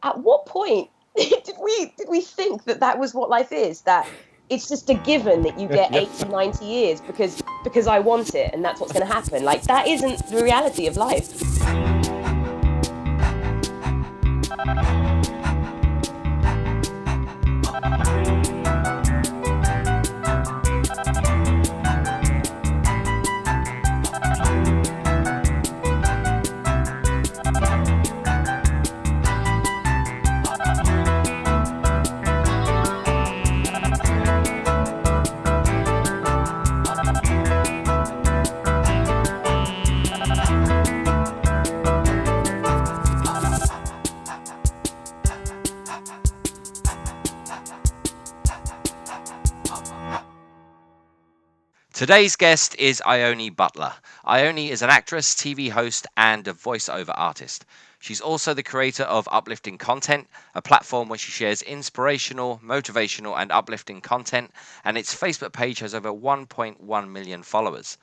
at what point did we think that that was what life is? That it's just a given that you get 80, 90 years because I want it and that's what's going to happen. Like, that isn't the reality of life. Today's guest is Ione Butler. Ione is an actress, TV host, and a voiceover artist. She's also the creator of Uplifting Content, a platform where she shares inspirational, motivational, and uplifting content, and its Facebook page has over 1.1 million followers.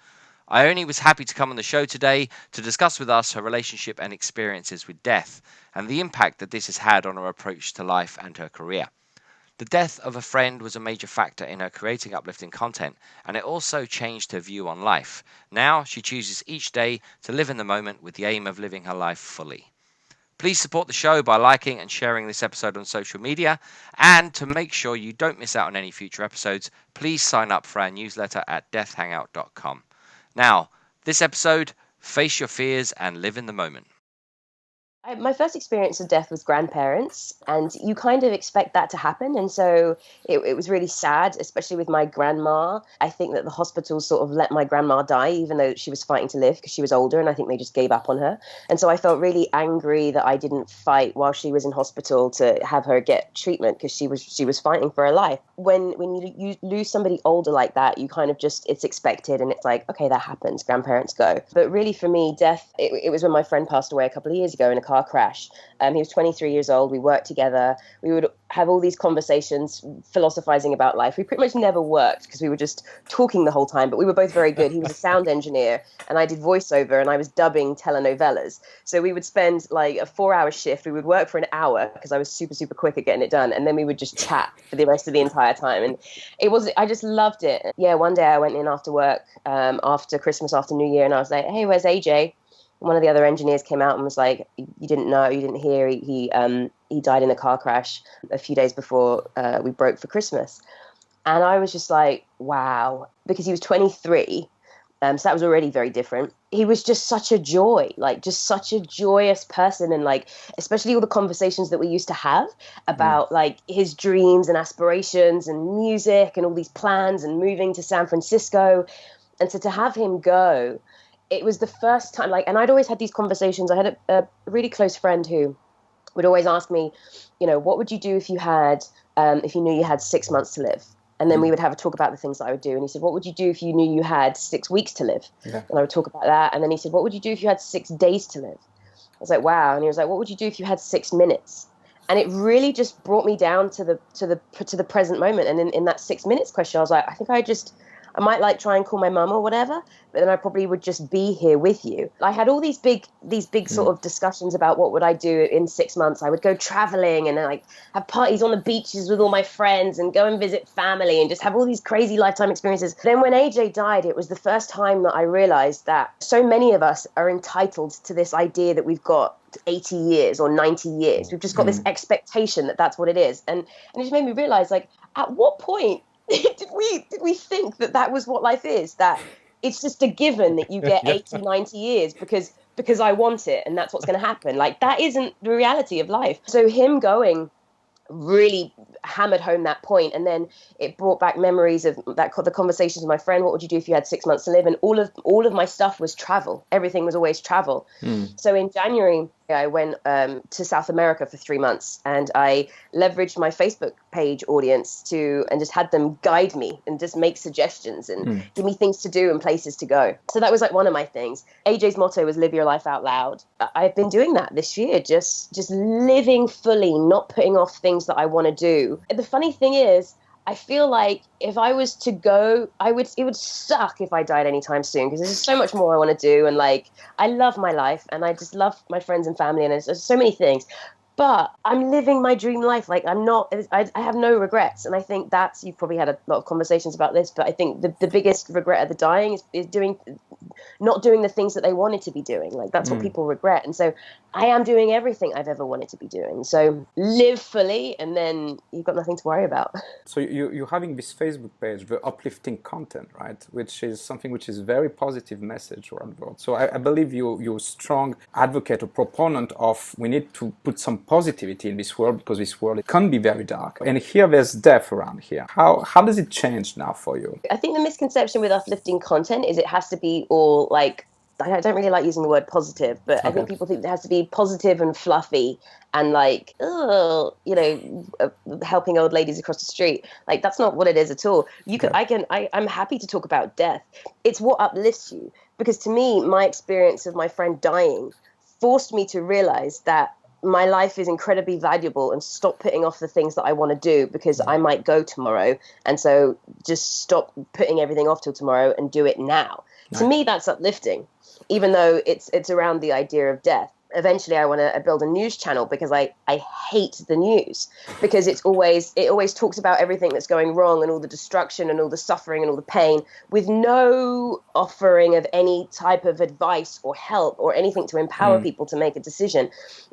Ione was happy to come on the show today to discuss with us her relationship and experiences with death, and the impact that this has had on her approach to life and her career. The death of a friend was a major factor in her creating uplifting content, and it also changed her view on life. Now she chooses each day to live in the moment with the aim of living her life fully. Please support the show by liking and sharing this episode on social media, and to make sure you don't miss out on any future episodes, please sign up for our newsletter at deathhangout.com. Now, this episode, face your fears and live in the moment. My first experience of death was grandparents, and you kind of expect that to happen. And so it was really sad, especially with my grandma. I think that the hospital sort of let my grandma die, even though she was fighting to live because she was older, and I think they just gave up on her. And so I felt really angry that I didn't fight while she was in hospital to have her get treatment because she was fighting for her life. When you lose somebody older like that, you kind of just, it's expected, and it's like, okay, that happens, grandparents go. But really for me, death, it was when my friend passed away a couple of years ago in a car crash. He was 23 years old. We worked together. We would have all these conversations, philosophizing about life. We pretty much never worked because we were just talking the whole time, but we were both very good. He was a sound engineer and I did voiceover and I was dubbing telenovelas. So we would spend like a 4-hour shift. We would work for an hour because I was super, super quick at getting it done. And then we would just chat for the rest of the entire time. And I just loved it. Yeah, one day I went in after work, after Christmas, after New Year, and I was like, hey, where's AJ? One of the other engineers came out and was like, you didn't know, you didn't hear, he died in a car crash a few days before we broke for Christmas. And I was just like, wow, because he was 23. So that was already very different. He was just such a joy, like just such a joyous person. And like, especially all the conversations that we used to have about like his dreams and aspirations and music and all these plans and moving to San Francisco. And so to have him go, it was the first time, like, and I'd always had these conversations. I had a really close friend who would always ask me, you know, what would you do if you knew you had 6 months to live? And then we would have a talk about the things that I would do. And he said, what would you do if you knew you had 6 weeks to live? Yeah. And I would talk about that. And then he said, what would you do if you had 6 days to live? I was like, wow. And he was like, what would you do if you had 6 minutes? And it really just brought me down to the present moment. And in that 6 minutes question, I was like, I think I might like try and call my mum or whatever, but then I probably would just be here with you. I had all these big sort of discussions about what would I do in 6 months. I would go traveling and like have parties on the beaches with all my friends and go and visit family and just have all these crazy lifetime experiences. Then when AJ died, it was the first time that I realized that so many of us are entitled to this idea that we've got 80 years or 90 years. We've just got this expectation that that's what it is. And it just made me realize, like, at what point did we think that that was what life is, that it's just a given that you get 80, 90 years because I want it and that's what's going to happen? Like, that isn't the reality of life. So him going really hammered home that point, and then it brought back memories of the conversations with my friend. What would you do if you had 6 months to live? And all of my stuff was travel. Everything was always travel. So in January I went to South America for 3 months, and I leveraged my Facebook page audience and just had them guide me and just make suggestions and give me things to do and places to go. So that was like one of my things. AJ's motto was live your life out loud. I've been doing that this year, just living fully, not putting off things that I want to do. The funny thing is, I feel like if I was to go, it would suck if I died anytime soon, because there's so much more I want to do. And like, I love my life and I just love my friends and family, and there's so many things. but I'm living my dream life. Like I'm not, I have no regrets. And I think you've probably had a lot of conversations about this, but I think the biggest regret of the dying is not doing the things that they wanted to be doing. Like that's what people regret. And so I am doing everything I've ever wanted to be doing. So live fully, and then you've got nothing to worry about. So you're having this Facebook page, the Uplifting Content, right? Which is something which is very positive message around the world. So I believe you're a strong advocate or proponent of we need to put some positivity in this world, because this world, it can be very dark. And here there's death around here. How does it change now for you? I think the misconception with uplifting content is it has to be all like, I don't really like using the word positive, but I think people think it has to be positive and fluffy and like, oh, helping old ladies across the street. Like that's not what it is at all. I'm happy to talk about death. It's what uplifts you, because to me, my experience of my friend dying forced me to realize that my life is incredibly valuable, and stop putting off the things that I want to do because I might go tomorrow. And so just stop putting everything off till tomorrow and do it now. Nice. To me, that's uplifting, even though it's around the idea of death. Eventually I want to build a news channel, because I hate the news, because it always talks about everything that's going wrong and all the destruction and all the suffering and all the pain, with no offering of any type of advice or help or anything to empower people to make a decision,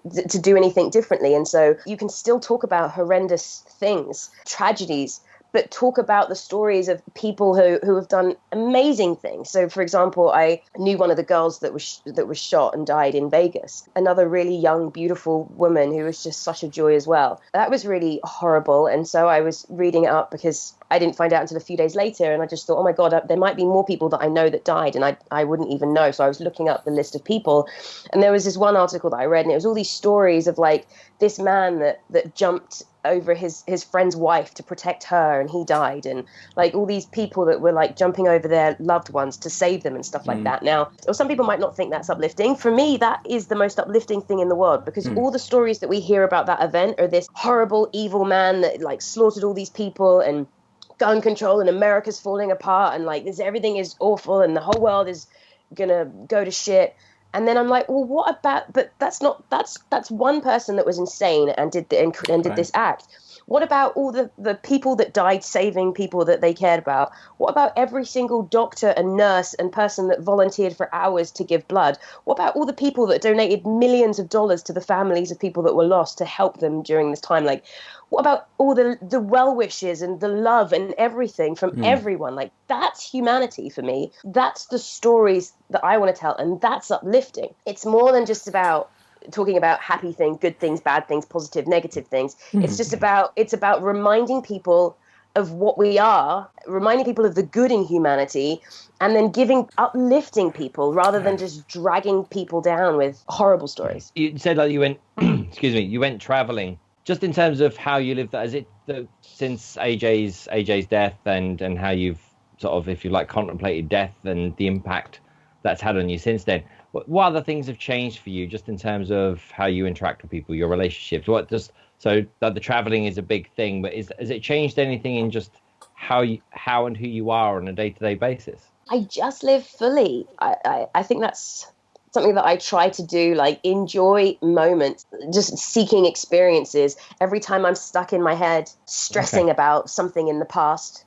to do anything differently. And so you can still talk about horrendous things, tragedies, but talk about the stories of people who have done amazing things. So, for example, I knew one of the girls that was shot and died in Vegas. Another really young, beautiful woman who was just such a joy as well. That was really horrible. And so I was reading it up, because I didn't find out until a few days later. And I just thought, oh my God, there might be more people that I know that died, and I wouldn't even know. So I was looking up the list of people. And there was this one article that I read, and it was all these stories of like this man that jumped over his friend's wife to protect her, and he died, and like all these people that were like jumping over their loved ones to save them and stuff like that. Now, or some people might not think that's uplifting. For me, that is the most uplifting thing in the world, because all the stories that we hear about that event are this horrible, evil man that like slaughtered all these people, and gun control, and America's falling apart, and like everything is awful, and the whole world is gonna go to shit. And then I'm like, well, what about? But that's one person that was insane and did this act. What about all the people that died saving people that they cared about? What about every single doctor and nurse and person that volunteered for hours to give blood? What about all the people that donated millions of dollars to the families of people that were lost to help them during this time? Like, what about all the well wishes and the love and everything from everyone? Like, that's humanity for me. That's the stories that I want to tell, and that's uplifting. It's more than just about talking about happy things, good things, bad things, positive, negative things. It's about reminding people of what we are, reminding people of the good in humanity, and then uplifting people rather than just dragging people down with horrible stories. You said like you went, you went traveling. Just in terms of how you live that, is it since AJ's death and how you've sort of, if you like, contemplated death and the impact that's had on you since then? What other things have changed for you, just in terms of how you interact with people, your relationships? So the traveling is a big thing, but has it changed anything in just how and who you are on a day-to-day basis? I just live fully. I think that's something that I try to do, like enjoy moments, just seeking experiences. Every time I'm stuck in my head, stressing about something in the past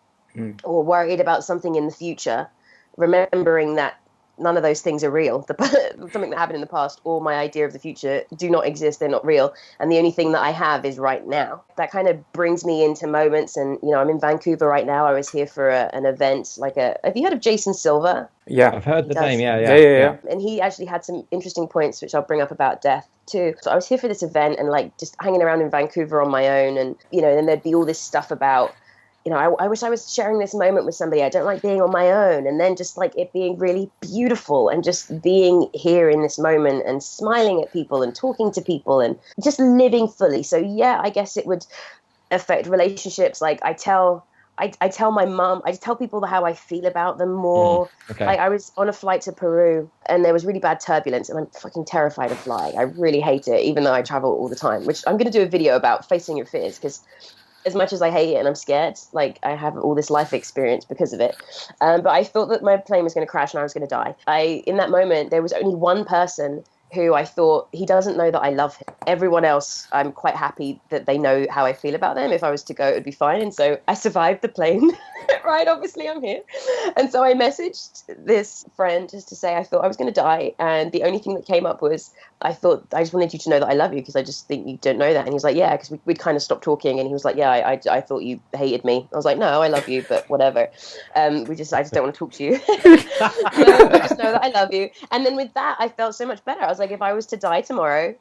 or worried about something in the future, remembering that none of those things are real. Something that happened in the past or my idea of the future do not exist. They're not real. And the only thing that I have is right now. That kind of brings me into moments. And, I'm in Vancouver right now. I was here for an event, have you heard of Jason Silva? Yeah. I've heard the name. Yeah. And he actually had some interesting points, which I'll bring up about death too. So I was here for this event and like just hanging around in Vancouver on my own. And, then there'd be all this stuff about, I wish I was sharing this moment with somebody. I don't like being on my own. And then just like it being really beautiful and just being here in this moment and smiling at people and talking to people and just living fully. So yeah, I guess it would affect relationships. Like I tell my mom, I tell people how I feel about them more. I was on a flight to Peru and there was really bad turbulence and I'm fucking terrified of flying. I really hate it, even though I travel all the time, which I'm going to do a video about facing your fears, because as much as I hate it and I'm scared, like I have all this life experience because of it. But I thought that my plane was going to crash and I was going to die. In that moment, there was only one person who I thought, he doesn't know that I love him. Everyone else, I'm quite happy that they know how I feel about them. If I was to go, it would be fine. And so I survived the plane, right? Obviously, I'm here. And so I messaged this friend just to say I thought I was going to die. And the only thing that came up was, I just wanted you to know that I love you because I just think you don't know that. And he was like, yeah, because we'd kind of stopped talking. And he was like, yeah, I thought you hated me. I was like, no, I love you, but whatever. I just don't want to talk to you. But just know that I love you. And then with that, I felt so much better. I was like, if I was to die tomorrow,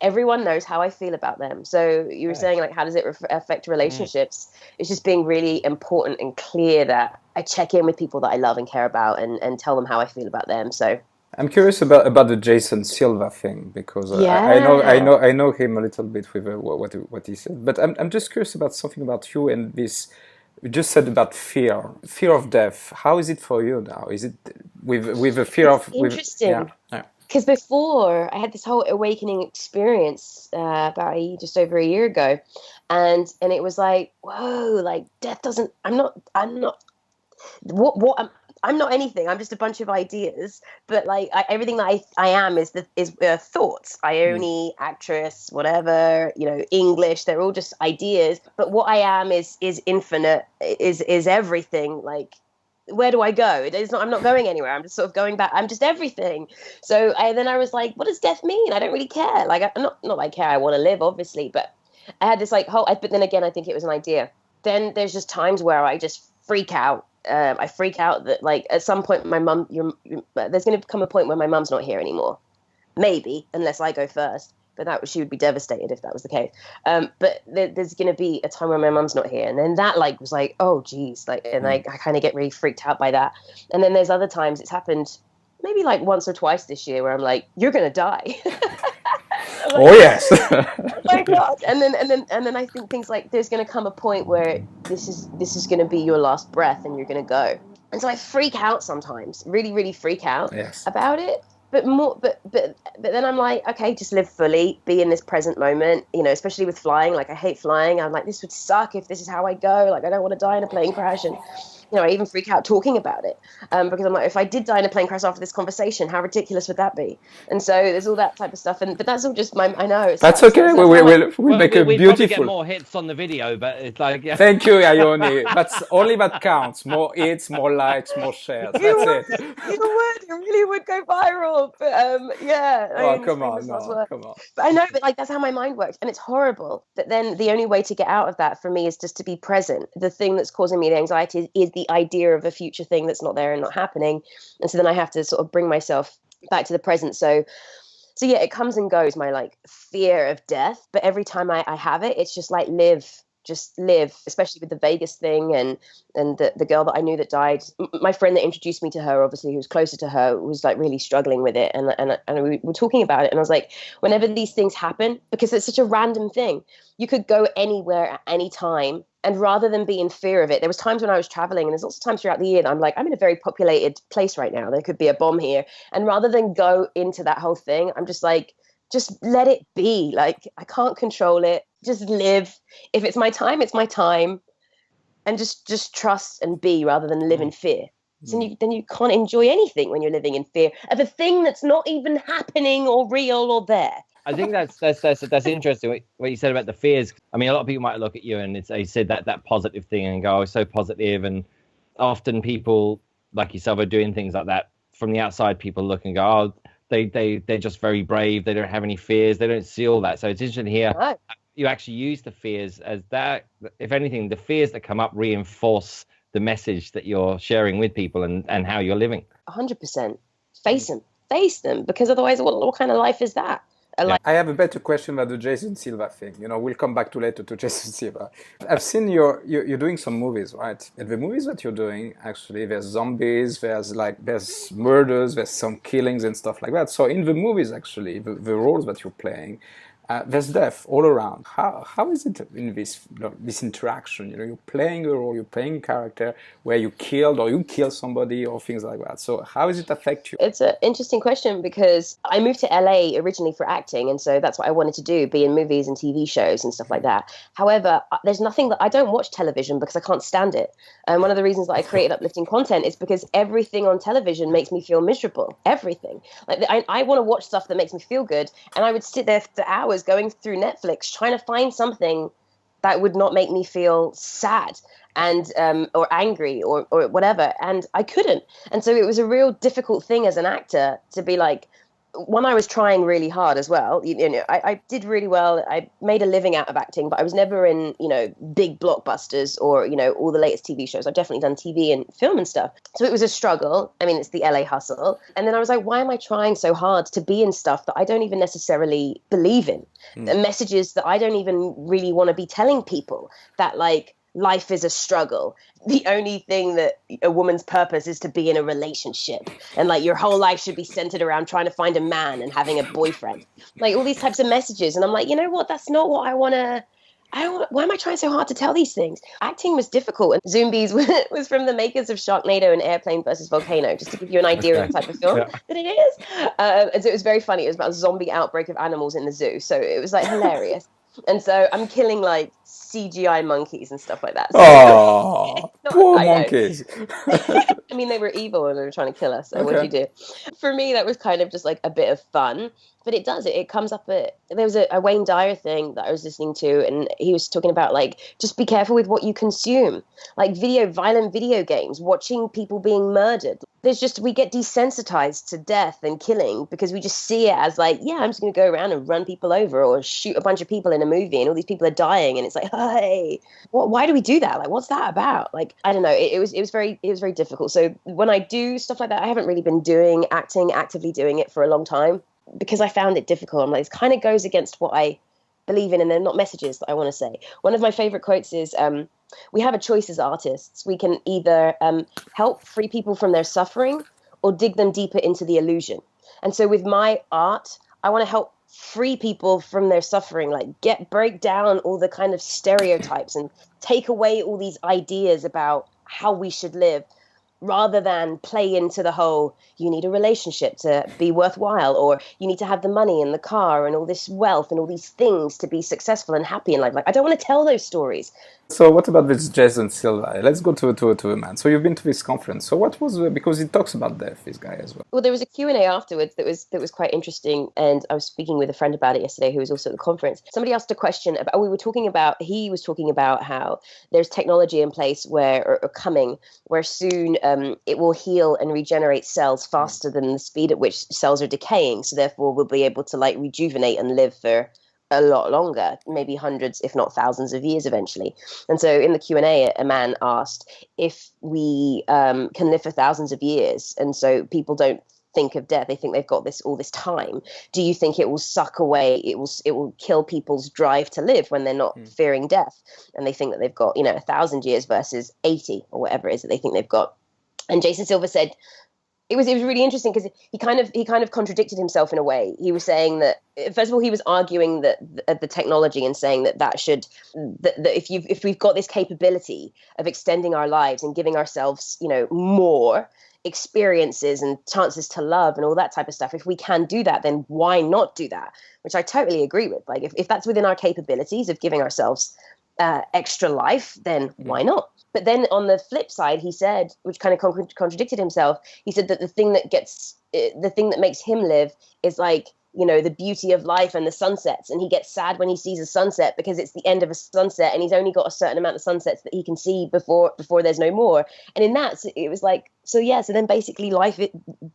everyone knows how I feel about them. So you were saying, like, how does it affect relationships? It's just being really important and clear that I check in with people that I love and care about and tell them how I feel about them. So I'm curious about the Jason Silva thing because I know him a little bit with what he said, but I'm just curious about something about you and this. You just said about fear of death. How is it for you now? Is it with the fear it's of interesting. Because before I had this whole awakening experience about just over a year ago, and it was like, whoa, like death doesn't. I'm not. I'm not anything. I'm just a bunch of ideas. But like everything that I am is thoughts. Ione, actress, whatever, English. They're all just ideas. But what I am is infinite. Is everything. Like, where do I go? It is not. I'm not going anywhere. I'm just sort of going back. I'm just everything. So then I was like, what does death mean? I don't really care. Like, not that I care. I want to live, obviously. But I had this like whole. But then again, I think it was an idea. Then there's just times where I just freak out. I freak out that, like, at some point my mum, there's going to come a point where my mum's not here anymore. Maybe, unless I go first. But she would be devastated if that was the case. But there's going to be a time where my mum's not here. And then that, like, was like, oh, geez. Like, and I kind of get really freaked out by that. And then there's other times it's happened maybe like once or twice this year where I'm like, you're going to die. Like, oh yes. Oh my God. And then I think things like, there's going to come a point where this is going to be your last breath and you're going to go. And so I freak out sometimes, really, really freak out about it. But then I'm like, okay, just live fully, be in this present moment, especially with flying. Like, I hate flying. I'm like, this would suck if this is how I go. Like, I don't want to die in a plane crash. And I even freak out talking about it because I'm like, if I did die in a plane crash after this conversation, how ridiculous would that be? And so there's all that type of stuff. But that's all just I know. It's that's okay. We'll make a beautiful. Probably get more hits on the video, but it's like, yeah. Thank you, Ione. That's only that counts. More hits, more likes, more shares. That's it. It really would go viral. But yeah. Come on. But I know, but like, that's how my mind works, and it's horrible. But then the only way to get out of that for me is just to be present. The thing that's causing me the anxiety is the idea of a future thing that's not there and not happening. And so then I have to sort of bring myself back to the present. So yeah, it comes and goes, my like fear of death. But every time I have it, it's just like just live, especially with the Vegas thing and the girl that I knew that died. My friend that introduced me to her, obviously, who was closer to her, was like really struggling with it. And we were talking about it. And I was like, whenever these things happen, because it's such a random thing, you could go anywhere at any time. And rather than be in fear of it, there was times when I was traveling, and there's lots of times throughout the year that I'm like, I'm in a very populated place right now. There could be a bomb here. And rather than go into that whole thing, I'm just like, just let it be. Like, I can't control it. Just live. If it's my time, it's my time. And just trust and be rather than live in fear. So then you can't enjoy anything when you're living in fear of a thing that's not even happening or real or there. I think that's interesting what you said about the fears. I mean, a lot of people might look at you and they said that positive thing and go, oh, it's so positive. And often people like yourself are doing things like that. From the outside, people look and go, oh, they're just very brave. They don't have any fears. They don't see all that. So it's interesting here. Right. You actually use the fears as that. If anything, the fears that come up reinforce the message that you're sharing with people and how you're living. 100%. Face them, because otherwise, what kind of life is that? I have a better question about the Jason Silva thing. We'll come back later to Jason Silva. I've seen you're doing some movies, right? And the movies that you're doing, actually, there's zombies, there's murders, there's some killings and stuff like that. So in the movies, actually, the roles that you're playing, There's death all around. How is it in this interaction? You're playing a role, you're playing a character where you killed or you kill somebody or things like that. So how does it affect you? It's an interesting question because I moved to LA originally for acting, and so that's what I wanted to do, be in movies and TV shows and stuff like that. However, there's nothing that I don't watch television because I can't stand it. And one of the reasons that I created Uplifting Content is because everything on television makes me feel miserable. Everything. Like I want to watch stuff that makes me feel good, and I would sit there for hours going through Netflix trying to find something that would not make me feel sad and or angry or whatever, and I couldn't. And so it was a real difficult thing as an actor to be like, when I was trying really hard as well, I did really well. I made a living out of acting, but I was never in, big blockbusters or, all the latest TV shows. I've definitely done TV and film and stuff. So it was a struggle. I mean, it's the LA hustle. And then I was like, why am I trying so hard to be in stuff that I don't even necessarily believe in? The messages that I don't even really want to be telling people, that like, life is a struggle. The only thing that a woman's purpose is to be in a relationship, and like your whole life should be centered around trying to find a man and having a boyfriend, like all these types of messages. And I'm like, you know what, that's not what I want to. Why am I trying so hard to tell these things? Acting was difficult, and Zombies was from the makers of Sharknado and Airplane versus Volcano, just to give you an idea of the type of film that it is. And so it was very funny. It was about a zombie outbreak of animals in the zoo, so it was like hilarious. And so I'm killing like CGI monkeys and stuff like that. So, Oh, poor monkeys. I mean, they were evil and they were trying to kill us. So what'd you do? For me, that was kind of just like a bit of fun. But it comes up there was a Wayne Dyer thing that I was listening to, and he was talking about like, just be careful with what you consume, like violent video games, watching people being murdered. We get desensitized to death and killing because we just see it as like, yeah, I'm just going to go around and run people over or shoot a bunch of people in a movie and all these people are dying. And it's like, hey, why do we do that? Like, what's that about? Like, I don't know. It was very difficult. So when I do stuff like that, I haven't really been doing actively doing it for a long time, because I found it difficult. I'm like, it kind of goes against what I believe in, and they're not messages that I want to say. One of my favorite quotes is, we have a choice as artists. We can either help free people from their suffering or dig them deeper into the illusion. And so with my art, I want to help free people from their suffering, like break down all the kind of stereotypes and take away all these ideas about how we should live, rather than play into the whole, you need a relationship to be worthwhile, or you need to have the money and the car and all this wealth and all these things to be successful and happy in life. Like, I don't want to tell those stories. So what about this Jason Silva? Let's go to a man. So you've been to this conference. So what was, because he talks about death, this guy as well. Well, there was a Q&A afterwards that was quite interesting, and I was speaking with a friend about it yesterday who was also at the conference. Somebody asked a question about, he was talking about how there's technology in place where soon it will heal and regenerate cells faster than the speed at which cells are decaying. So therefore we'll be able to like rejuvenate and live for a lot longer, maybe hundreds, if not thousands of years eventually. And so in the Q&A, a man asked if we can live for thousands of years, and so people don't think of death, they think they've got all this time. Do you think it will suck away, it will kill people's drive to live when they're not fearing death, and they think that they've got 1,000 years versus 80 or whatever it is that they think they've got? And Jason Silva said, it was really interesting because he kind of contradicted himself in a way. He was saying that, first of all, he was arguing that the technology and saying that if we've got this capability of extending our lives and giving ourselves more experiences and chances to love and all that type of stuff, if we can do that, then why not do that? Which I totally agree with. Like, if that's within our capabilities of giving ourselves extra life, then why not? But then on the flip side, he said, which kind of contradicted himself, he said that the thing that makes him live is like, the beauty of life and the sunsets. And he gets sad when he sees a sunset because it's the end of a sunset and he's only got a certain amount of sunsets that he can see before there's no more. And in that, it was like, so then basically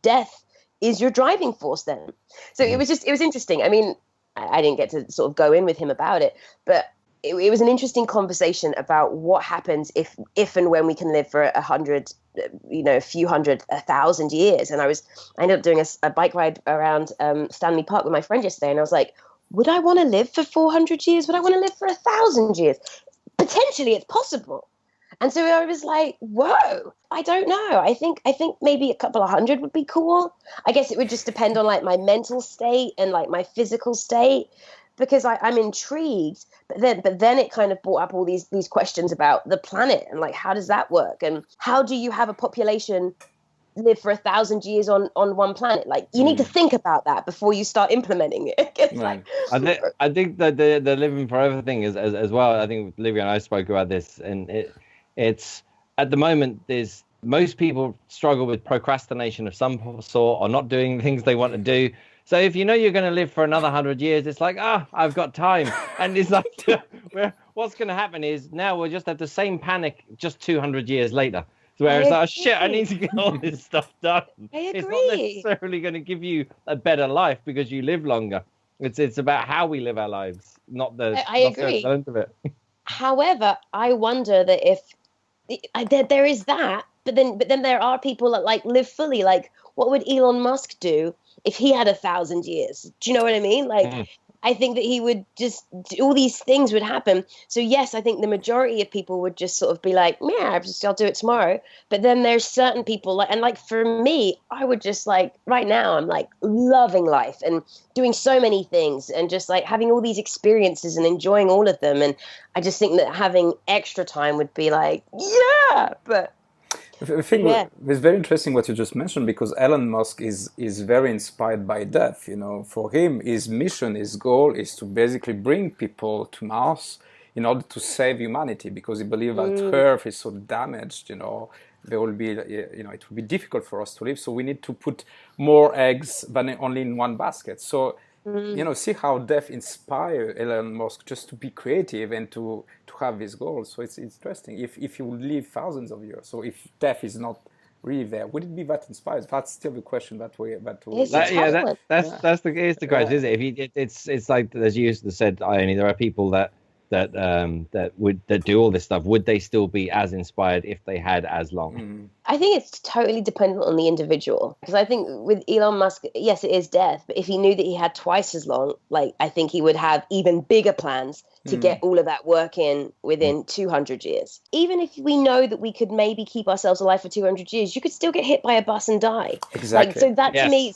death is your driving force then. So it was interesting. I mean, I didn't get to sort of go in with him about it, but it was an interesting conversation about what happens if and when we can live for 100, a few hundred, 1,000 years. And I ended up doing a bike ride around Stanley Park with my friend yesterday, and I was like, would I want to live for 400 years? Would I want to live for 1,000 years? Potentially, it's possible. And so I was like, whoa, I don't know. I think maybe a couple of hundred would be cool. I guess it would just depend on like my mental state and like my physical state. because I'm intrigued. But then it kind of brought up all these questions about the planet and like, how does that work? And how do you have a population live for 1,000 years on one planet? Like, you need to think about that before you start implementing it. It's like, I think that the living forever thing is as well. I think Livia and I spoke about this, and it's at the moment there's most people struggle with procrastination of some sort or not doing things they want to do. So if you know you're going to live for another 100 years, it's like, I've got time. And it's like, what's going to happen is now we'll just have the same panic just 200 years later. So where it's like, oh, shit, I need to get all this stuff done. It's not necessarily going to give you a better life because you live longer. It's about how we live our lives, not the length of it. However, I wonder that if there is that, but then there are people that like live fully. Like, what would Elon Musk do if he had 1,000 years? Do you know what I mean? Like, I think that he would just, all these things would happen. So yes, I think the majority of people would just sort of be like, yeah, I'll do it tomorrow. But then there's certain people like, and like for me, I would just like, right now I'm like loving life and doing so many things and just like having all these experiences and enjoying all of them. And I just think that having extra time would be like, yeah, but I think it's very interesting what you just mentioned, because Elon Musk is very inspired by death. You know, for him, his mission, his goal is to basically bring people to Mars in order to save humanity, because he believes that Earth is so damaged. You know, there will be, it will be difficult for us to live. So we need to put more eggs than only in one basket. So see how death inspired Elon Musk just to be creative and to have his goals. So it's interesting. If you would live thousands of years, so if death is not really there, would it be that inspired? That's still the question that's the question, is it? It's like, as you used to said, Ione, there are people that do all this stuff. Would they still be as inspired if they had as long? I think it's totally dependent on the individual, because I think with Elon Musk, yes, it is death, but if he knew that he had twice as long, like, I think he would have even bigger plans to get all of that work in within 200 years. Even if we know that we could maybe keep ourselves alive for 200 years, you could still get hit by a bus and die. Exactly. Like, so that to me,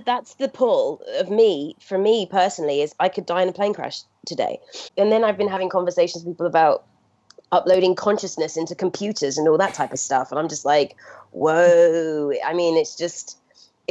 that's the pull of me, for me personally, is I could die in a plane crash today. And then I've been having conversations with people about uploading consciousness into computers and all that type of stuff. And I'm just like, whoa. I mean, it's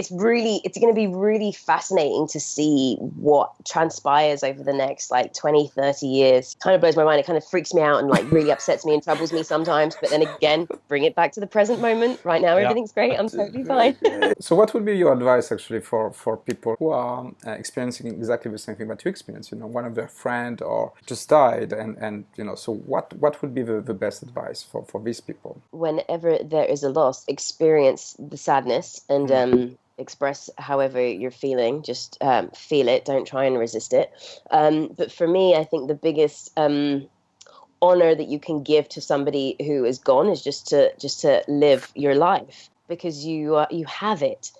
going to be really fascinating to see what transpires over the next like 20, 30 years. Kind of blows my mind. It kind of freaks me out and like really upsets me and troubles me sometimes. But then again, bring it back to the present moment. Right now, everything's great. I'm totally fine. So what would be your advice actually for people who are experiencing exactly the same thing that you experience? One of their friend or just died, and so what would be the best advice for these people? Whenever there is a loss, experience the sadness and express however you're feeling. Just feel it. Don't try and resist it. But for me, I think the biggest honor that you can give to somebody who is gone is just to live your life, because you have it.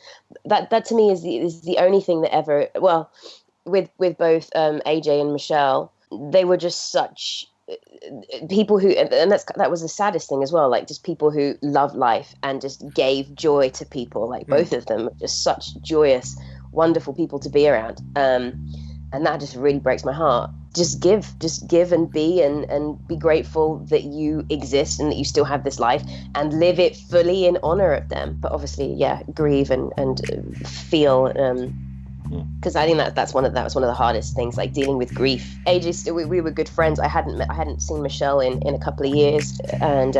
That to me is the only thing that ever. Well, with both AJ and Michelle, they were just such people who, and that was the saddest thing as well, like just people who love life and just gave joy to people. Like both of them, just such joyous, wonderful people to be around. And that just really breaks my heart. Just give and be grateful that you exist and that you still have this life, and live it fully in honor of them. But obviously, grieve and feel. Because I think that was one of the hardest things, like dealing with grief. AJ, we were good friends. I hadn't seen Michelle in a couple of years, and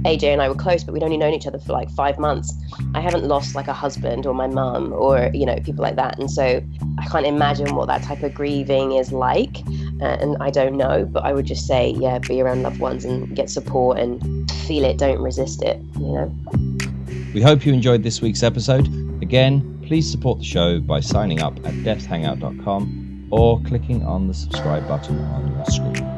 AJ and I were close, but we'd only known each other for like 5 months. I haven't lost like a husband or my mum or people like that, and so I can't imagine what that type of grieving is like, and I don't know. But I would just say, be around loved ones and get support and feel it. Don't resist it. We hope you enjoyed this week's episode. Again, please support the show by signing up at deathhangout.com or clicking on the subscribe button on your screen.